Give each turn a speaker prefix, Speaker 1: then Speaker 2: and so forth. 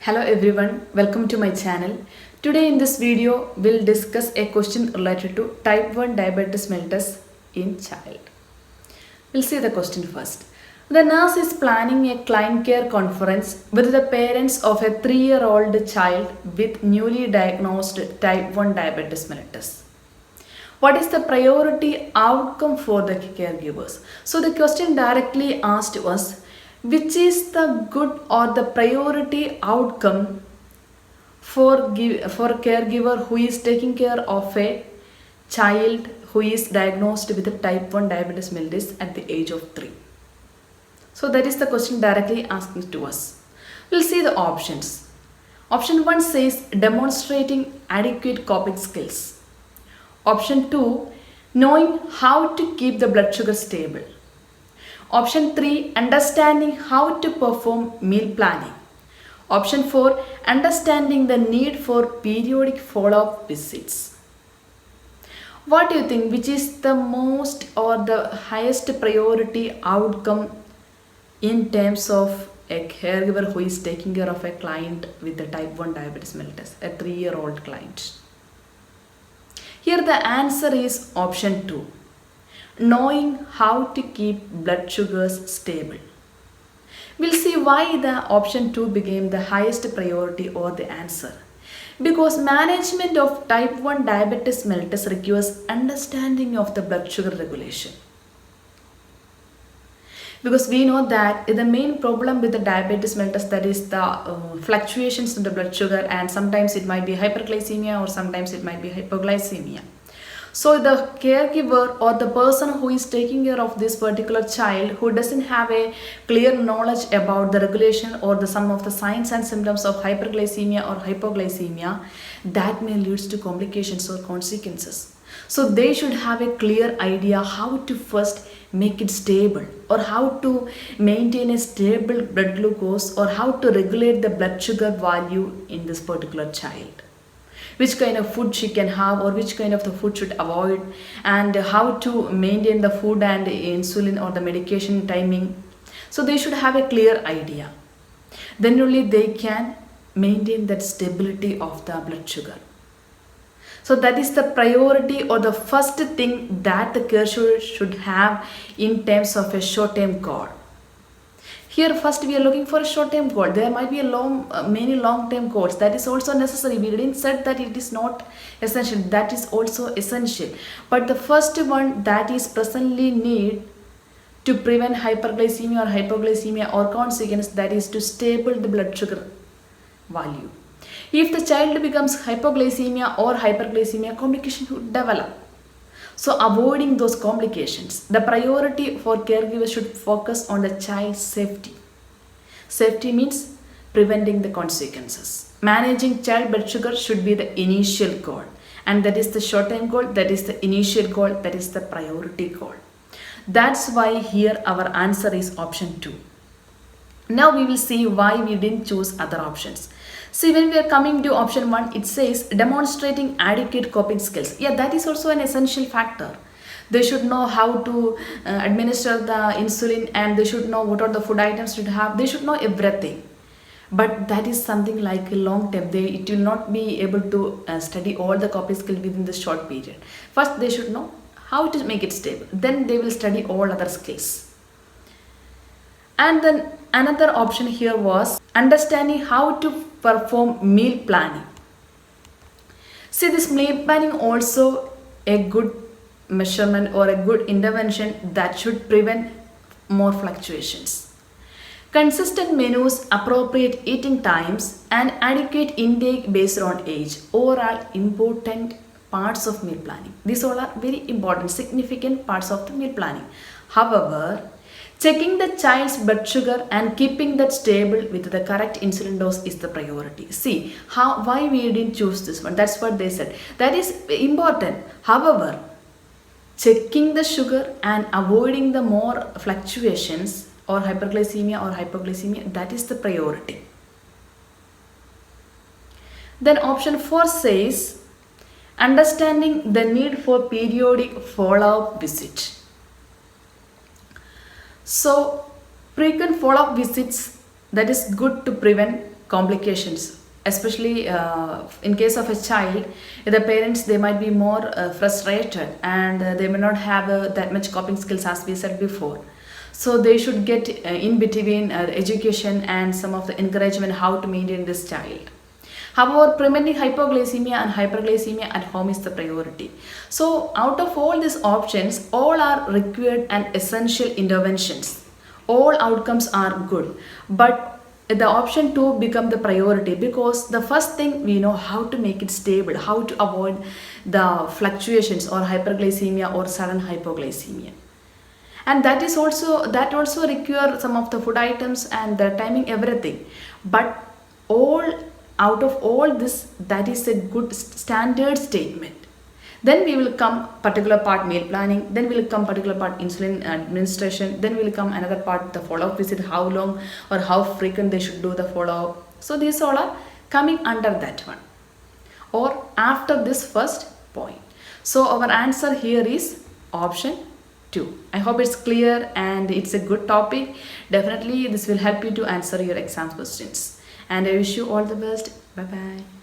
Speaker 1: Hello everyone, welcome to my channel. Today in this video, we'll discuss a question related to type 1 diabetes mellitus in child. We'll see the question first. The nurse is planning a client care conference with the parents of a 3-year-old child with newly diagnosed type 1 diabetes mellitus. What is the priority outcome for the caregivers? So the question directly asked was, which is the good or the priority outcome for a caregiver who is taking care of a child who is diagnosed with type 1 diabetes mellitus at the age of 3? So that is the question directly asking to us. We'll see the options. Option 1 says demonstrating adequate coping skills. Option 2, knowing how to keep the blood sugar stable. Option 3, understanding how to perform meal planning. Option 4, understanding the need for periodic follow-up visits. What do you think, which is the most or the highest priority outcome in terms of a caregiver who is taking care of a client with the type 1 diabetes mellitus, a 3-year-old client? Here the answer is option 2. Knowing how to keep blood sugars stable. We'll see why the option 2 became the highest priority or the answer. Because management of type 1 diabetes mellitus requires understanding of the blood sugar regulation. Because we know that the main problem with the diabetes mellitus, that is the fluctuations in the blood sugar, and sometimes it might be hyperglycemia or sometimes it might be hypoglycemia. So the caregiver or the person who is taking care of this particular child who doesn't have a clear knowledge about the regulation or some of the signs and symptoms of hyperglycemia or hypoglycemia, that may lead to complications or consequences. So they should have a clear idea how to first make it stable, or how to maintain a stable blood glucose, or how to regulate the blood sugar value in this particular child. Which kind of food she can have or which kind of the food should avoid, and how to maintain the food and insulin or the medication timing. So they should have a clear idea. Then only they can maintain that stability of the blood sugar. So that is the priority or the first thing that the caregiver should have in terms of a short-term goal. Here first we are looking for a short-term goal. There might be many long-term goals. That is also necessary. We didn't say that it is not essential. That is also essential. But the first one that is presently need to prevent hyperglycemia or hypoglycemia or consequence, that is to stable the blood sugar value. If the child becomes hypoglycemia or hyperglycemia, complication would develop. So avoiding those complications, the priority for caregivers should focus on the child's safety. Safety means preventing the consequences. Managing child blood sugar should be the initial goal, and that is the short-term goal, that is the initial goal, that is the priority goal. That's why here our answer is option 2. Now we will see why we didn't choose other options. See, when we are coming to option 1, it says demonstrating adequate coping skills. Yeah, that is also an essential factor. They should know how to administer the insulin, and they should know what are the food items to have. They should know everything. But that is something like a long term. It will not be able to study all the coping skills within this short period. First, they should know how to make it stable. Then they will study all other skills. And then another option here was understanding how to perform meal planning. See, this meal planning also a good measurement or a good intervention that should prevent more fluctuations. Consistent menus, appropriate eating times, and adequate intake based on age, all are important parts of meal planning. These all are very important, significant parts of the meal planning. However, checking the child's blood sugar and keeping that stable with the correct insulin dose is the priority. See, why we didn't choose this one. That's what they said. That is important. However, checking the sugar and avoiding the more fluctuations or hyperglycemia or hypoglycemia, that is the priority. Then option 4 says understanding the need for periodic follow-up visit. So frequent follow-up visits, that is good to prevent complications, especially in case of a child. The parents, they might be more frustrated, and they may not have that much coping skills, as we said before. So they should get in between education and some of the encouragement how to maintain this child. However, preventing hypoglycemia and hyperglycemia at home is the priority. So out of all these options, all are required and essential interventions. All outcomes are good, but the option 2 become the priority, because the first thing we know how to make it stable, how to avoid the fluctuations or hyperglycemia or sudden hypoglycemia. And that also require some of the food items and the timing, everything. But all out of all this, that is a good standard statement. Then we will come particular part meal planning, then will come particular part insulin administration, then will come another part the follow-up visit, how long or how frequent they should do the follow-up. So these all are coming under that one, or after this first point. So our answer here is option 2. I hope it's clear and it's a good topic. Definitely this will help you to answer your exam questions. And I wish you all the best. Bye bye.